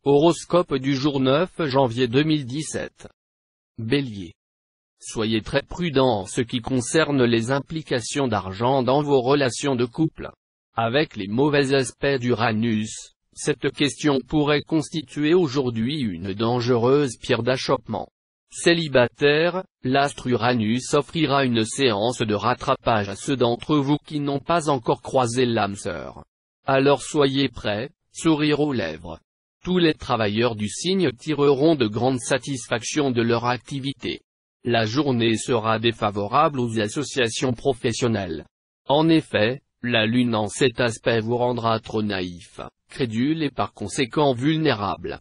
Horoscope du jour 9 janvier 2017. Bélier. Soyez très prudent en ce qui concerne les implications d'argent dans vos relations de couple. Avec les mauvais aspects d'Uranus, cette question pourrait constituer aujourd'hui une dangereuse pierre d'achoppement. Célibataire, l'astre Uranus offrira une séance de rattrapage à ceux d'entre vous qui n'ont pas encore croisé l'âme sœur. Alors soyez prêts, sourire aux lèvres. Tous les travailleurs du signe tireront de grandes satisfactions de leur activité. La journée sera défavorable aux associations professionnelles. En effet, la lune en cet aspect vous rendra trop naïf, crédule et par conséquent vulnérable.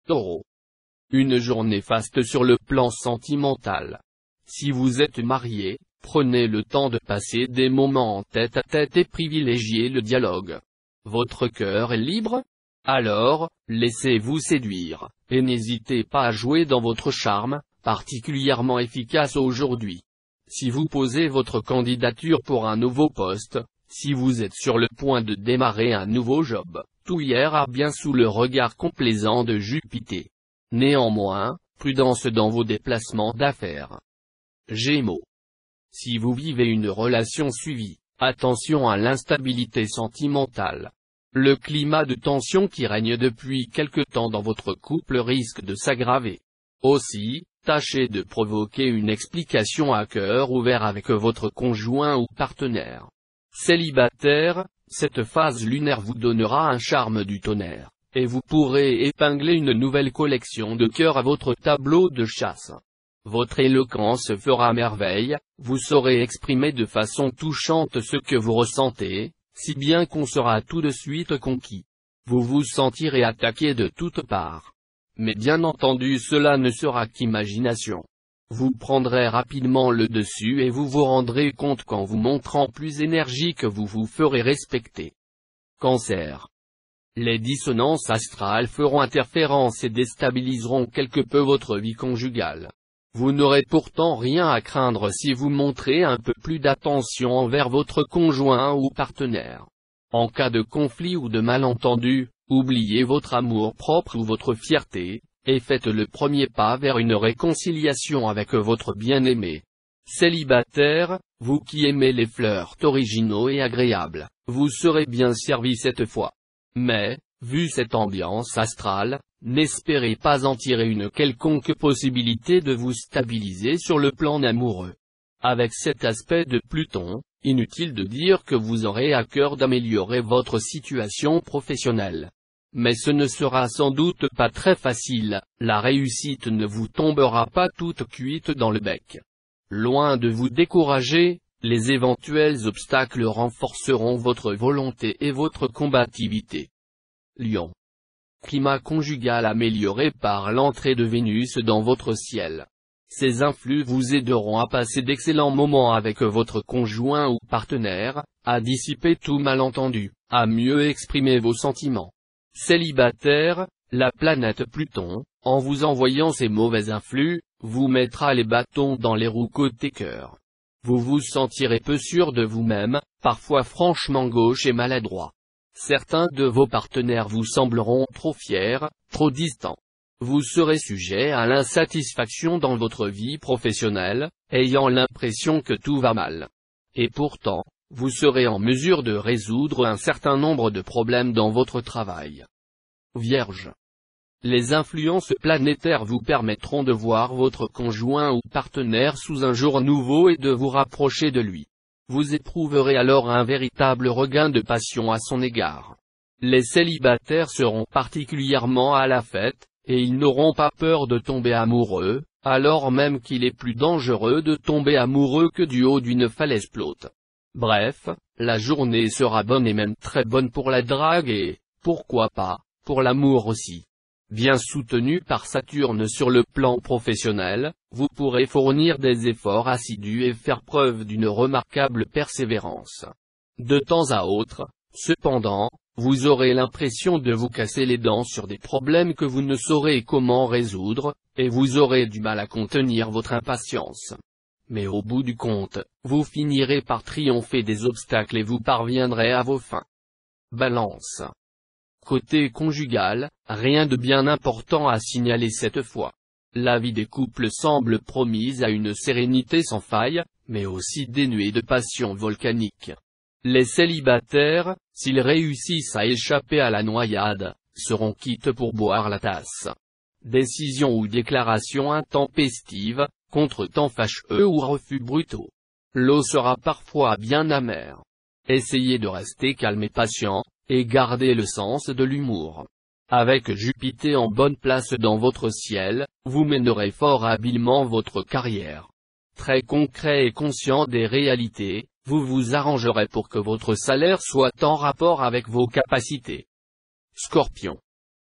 Taureau. Une journée faste sur le plan sentimental. Si vous êtes marié, prenez le temps de passer des moments en tête-à-tête et privilégiez le dialogue. Votre cœur est libre? Alors, laissez-vous séduire, et n'hésitez pas à jouer dans votre charme, particulièrement efficace aujourd'hui. Si vous posez votre candidature pour un nouveau poste, si vous êtes sur le point de démarrer un nouveau job, tout ira bien sous le regard complaisant de Jupiter. Néanmoins, prudence dans vos déplacements d'affaires. Gémeaux. Si vous vivez une relation suivie, attention à l'instabilité sentimentale. Le climat de tension qui règne depuis quelque temps dans votre couple risque de s'aggraver. Aussi, tâchez de provoquer une explication à cœur ouvert avec votre conjoint ou partenaire. Célibataire, cette phase lunaire vous donnera un charme du tonnerre, et vous pourrez épingler une nouvelle collection de cœurs à votre tableau de chasse. Votre éloquence fera merveille, vous saurez exprimer de façon touchante ce que vous ressentez, si bien qu'on sera tout de suite conquis. Vous vous sentirez attaqué de toutes parts. Mais bien entendu cela ne sera qu'imagination. Vous prendrez rapidement le dessus et vous vous rendrez compte qu'en vous montrant plus énergique vous vous ferez respecter. Cancer. Les dissonances astrales feront interférence et déstabiliseront quelque peu votre vie conjugale. Vous n'aurez pourtant rien à craindre si vous montrez un peu plus d'attention envers votre conjoint ou partenaire. En cas de conflit ou de malentendu, oubliez votre amour-propre ou votre fierté, et faites le premier pas vers une réconciliation avec votre bien-aimé. Célibataire, vous qui aimez les flirts originaux et agréables, vous serez bien servi cette fois. Mais, vu cette ambiance astrale, n'espérez pas en tirer une quelconque possibilité de vous stabiliser sur le plan amoureux. Avec cet aspect de Pluton, inutile de dire que vous aurez à cœur d'améliorer votre situation professionnelle. Mais ce ne sera sans doute pas très facile, la réussite ne vous tombera pas toute cuite dans le bec. Loin de vous décourager, les éventuels obstacles renforceront votre volonté et votre combativité. Lion. Climat conjugal amélioré par l'entrée de Vénus dans votre ciel. Ces influx vous aideront à passer d'excellents moments avec votre conjoint ou partenaire, à dissiper tout malentendu, à mieux exprimer vos sentiments. Célibataire, la planète Pluton, en vous envoyant ces mauvais influx, vous mettra les bâtons dans les roues côté cœur. Vous vous sentirez peu sûr de vous-même, parfois franchement gauche et maladroit. Certains de vos partenaires vous sembleront trop fiers, trop distants. Vous serez sujet à l'insatisfaction dans votre vie professionnelle, ayant l'impression que tout va mal. Et pourtant, vous serez en mesure de résoudre un certain nombre de problèmes dans votre travail. Vierge. Les influences planétaires vous permettront de voir votre conjoint ou partenaire sous un jour nouveau et de vous rapprocher de lui. Vous éprouverez alors un véritable regain de passion à son égard. Les célibataires seront particulièrement à la fête, et ils n'auront pas peur de tomber amoureux, alors même qu'il est plus dangereux de tomber amoureux que du haut d'une falaise plate. Bref, la journée sera bonne et même très bonne pour la drague et, pourquoi pas, pour l'amour aussi. Bien soutenu par Saturne sur le plan professionnel, vous pourrez fournir des efforts assidus et faire preuve d'une remarquable persévérance. De temps à autre, cependant, vous aurez l'impression de vous casser les dents sur des problèmes que vous ne saurez comment résoudre, et vous aurez du mal à contenir votre impatience. Mais au bout du compte, vous finirez par triompher des obstacles et vous parviendrez à vos fins. Balance. côté conjugal, rien de bien important à signaler cette fois. La vie des couples semble promise à une sérénité sans faille, mais aussi dénuée de passion volcanique. Les célibataires, s'ils réussissent à échapper à la noyade, seront quittes pour boire la tasse. Décisions ou déclarations intempestives, contretemps fâcheux ou refus brutaux. L'eau sera parfois bien amère. Essayez de rester calme et patient, et gardez le sens de l'humour. Avec Jupiter en bonne place dans votre ciel, vous mènerez fort habilement votre carrière. Très concret et conscient des réalités, vous vous arrangerez pour que votre salaire soit en rapport avec vos capacités. Scorpion.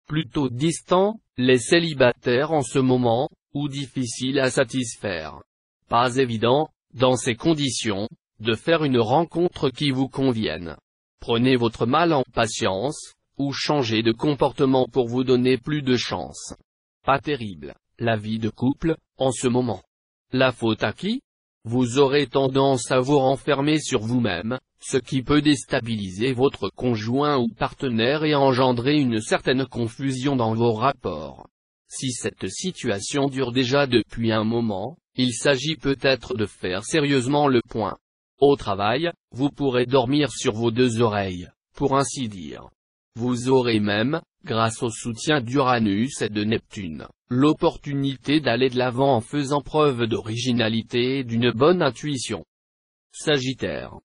Plutôt distant, les célibataires en ce moment, ou difficiles à satisfaire. Pas évident, dans ces conditions, de faire une rencontre qui vous convienne. Prenez votre mal en patience, ou changez de comportement pour vous donner plus de chance. Pas terrible, la vie de couple, en ce moment. La faute à qui? Vous aurez tendance à vous renfermer sur vous-même, ce qui peut déstabiliser votre conjoint ou partenaire et engendrer une certaine confusion dans vos rapports. Si cette situation dure déjà depuis un moment, il s'agit peut-être de faire sérieusement le point. Au travail, vous pourrez dormir sur vos deux oreilles, pour ainsi dire. Vous aurez même, grâce au soutien d'Uranus et de Neptune, l'opportunité d'aller de l'avant en faisant preuve d'originalité et d'une bonne intuition. Sagittaire.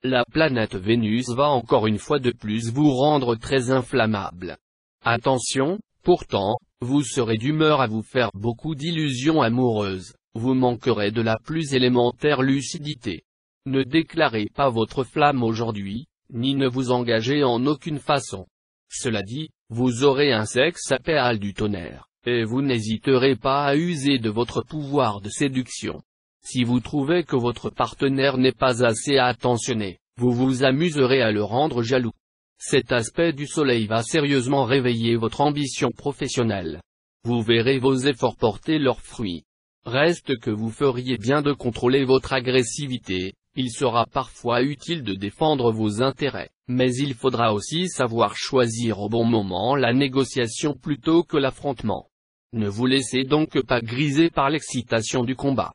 La planète Vénus va encore une fois de plus vous rendre très inflammable. Attention, pourtant, vous serez d'humeur à vous faire beaucoup d'illusions amoureuses, vous manquerez de la plus élémentaire lucidité. Ne déclarez pas votre flamme aujourd'hui, ni ne vous engagez en aucune façon. Cela dit, vous aurez un sexe apéal du tonnerre, et vous n'hésiterez pas à user de votre pouvoir de séduction. Si vous trouvez que votre partenaire n'est pas assez attentionné, vous vous amuserez à le rendre jaloux. Cet aspect du soleil va sérieusement réveiller votre ambition professionnelle. Vous verrez vos efforts porter leurs fruits. Reste que vous feriez bien de contrôler votre agressivité. Il sera parfois utile de défendre vos intérêts, mais il faudra aussi savoir choisir au bon moment la négociation plutôt que l'affrontement. Ne vous laissez donc pas griser par l'excitation du combat.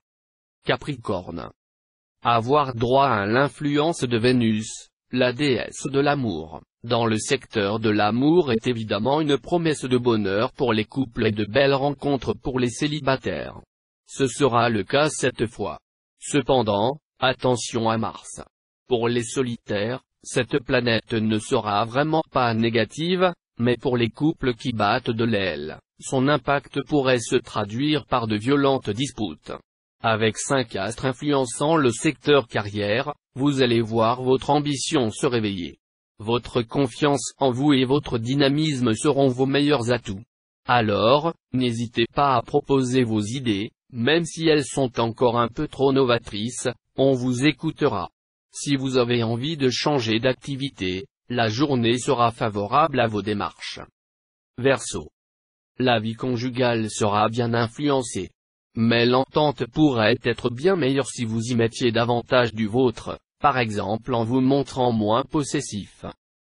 Capricorne. Avoir droit à l'influence de Vénus, la déesse de l'amour, dans le secteur de l'amour est évidemment une promesse de bonheur pour les couples et de belles rencontres pour les célibataires. Ce sera le cas cette fois. Cependant, attention à Mars. Pour les solitaires, cette planète ne sera vraiment pas négative, mais pour les couples qui battent de l'aile, son impact pourrait se traduire par de violentes disputes. Avec 5 astres influençant le secteur carrière, vous allez voir votre ambition se réveiller. Votre confiance en vous et votre dynamisme seront vos meilleurs atouts. Alors, n'hésitez pas à proposer vos idées, même si elles sont encore un peu trop novatrices, on vous écoutera. Si vous avez envie de changer d'activité, la journée sera favorable à vos démarches. Verseau. La vie conjugale sera bien influencée. Mais l'entente pourrait être bien meilleure si vous y mettiez davantage du vôtre, par exemple en vous montrant moins possessif.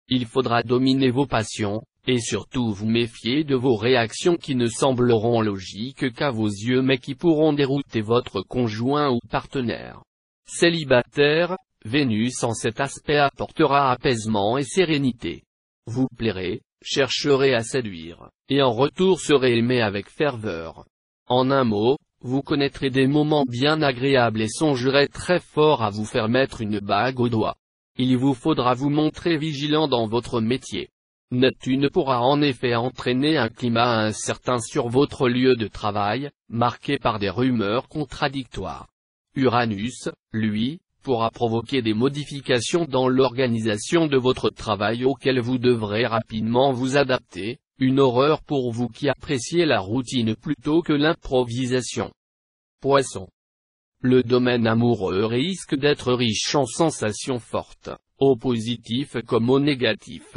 Il faudra dominer vos passions, et surtout vous méfier de vos réactions qui ne sembleront logiques qu'à vos yeux mais qui pourront dérouter votre conjoint ou partenaire. Célibataire, Vénus en cet aspect apportera apaisement et sérénité. Vous plairez, chercherez à séduire, et en retour serez aimé avec ferveur. En un mot, vous connaîtrez des moments bien agréables et songerez très fort à vous faire mettre une bague au doigt. Il vous faudra vous montrer vigilant dans votre métier. Neptune pourra en effet entraîner un climat incertain sur votre lieu de travail, marqué par des rumeurs contradictoires. Uranus, lui, pourra provoquer des modifications dans l'organisation de votre travail auxquelles vous devrez rapidement vous adapter, une horreur pour vous qui appréciez la routine plutôt que l'improvisation. Poisson. Le domaine amoureux risque d'être riche en sensations fortes, au positif comme au négatif.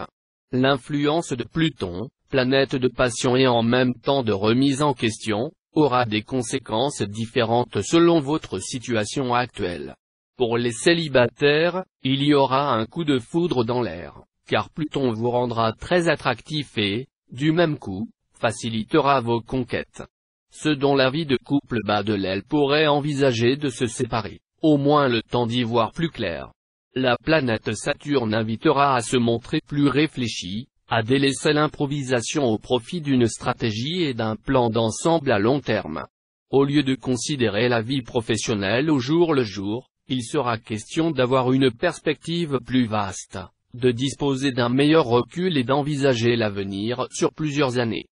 L'influence de Pluton, planète de passion et en même temps de remise en question, aura des conséquences différentes selon votre situation actuelle. Pour les célibataires, il y aura un coup de foudre dans l'air, car Pluton vous rendra très attractif et, du même coup, facilitera vos conquêtes. Ceux dont la vie de couple bat de l'aile pourraient envisager de se séparer, au moins le temps d'y voir plus clair. La planète Saturne invitera à se montrer plus réfléchi, à délaisser l'improvisation au profit d'une stratégie et d'un plan d'ensemble à long terme. Au lieu de considérer la vie professionnelle au jour le jour, il sera question d'avoir une perspective plus vaste, de disposer d'un meilleur recul et d'envisager l'avenir sur plusieurs années.